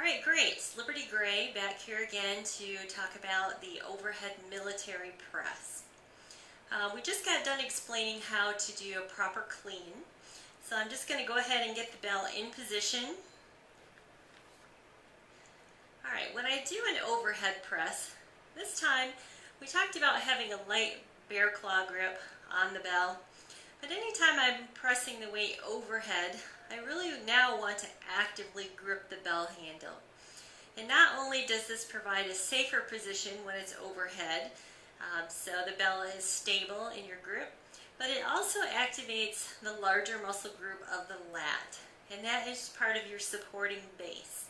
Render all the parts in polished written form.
Alright, great. Liberty Gray back here again to talk about the overhead military press. We just got done explaining how to do a proper clean. So I'm just going to go ahead and get the bell in position. Alright, when I do an overhead press, this time we talked about having a light bear claw grip on the bell. But anytime I'm pressing the weight overhead, I really now want to actively grip the bell handle. And not only does this provide a safer position when it's overhead, so the bell is stable in your grip, but it also activates the larger muscle group of the lat, and that is part of your supporting base.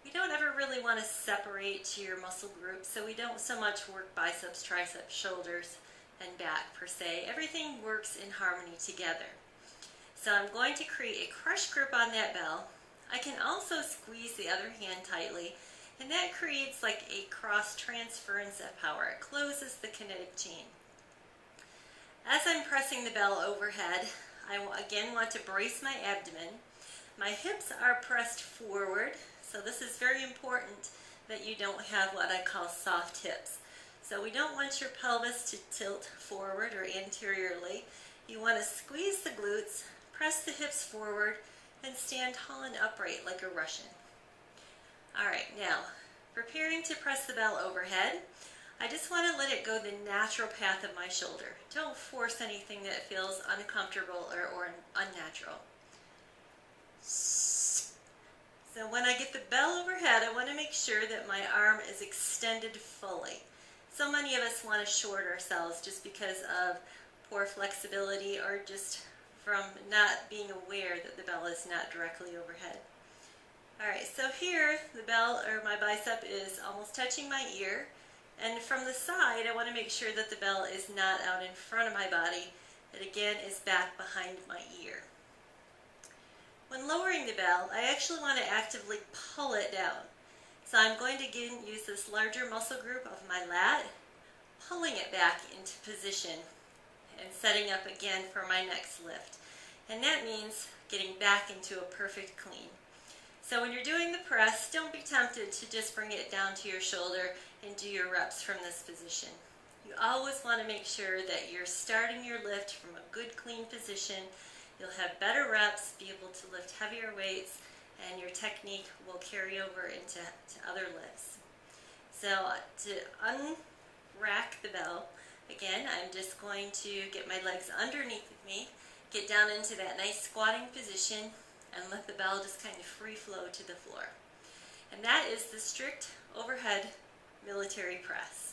We don't ever really want to separate your muscle groups, so we don't so much work biceps, triceps, shoulders, and back per se. Everything works in harmony together. So I'm going to create a crush grip on that bell. I can also squeeze the other hand tightly, and that creates like a cross transference of power. It closes the kinetic chain. As I'm pressing the bell overhead, I again want to brace my abdomen. My hips are pressed forward, so this is very important that you don't have what I call soft hips. So we don't want your pelvis to tilt forward or anteriorly. You want to squeeze the glutes, press the hips forward, and stand tall and upright like a Russian. Alright, now, preparing to press the bell overhead, I just want to let it go the natural path of my shoulder. Don't force anything that feels uncomfortable or unnatural. So when I get the bell overhead, I want to make sure that my arm is extended fully. So many of us want to short ourselves just because of poor flexibility or just from not being aware that the bell is not directly overhead. Alright, so here the bell or my bicep is almost touching my ear, and from the side I want to make sure that the bell is not out in front of my body. It again is back behind my ear. When lowering the bell, I actually want to actively pull it down. So I'm going to again use this larger muscle group of my lat, pulling it back into position and setting up again for my next lift. And that means getting back into a perfect clean. So when you're doing the press, don't be tempted to just bring it down to your shoulder and do your reps from this position. You always want to make sure that you're starting your lift from a good clean position. You'll have better reps, be able to lift heavier weights, and your technique will carry over into other lifts. So to unrack the bell, again, I'm just going to get my legs underneath of me, get down into that nice squatting position, and let the bell just kind of free flow to the floor. And that is the strict overhead military press.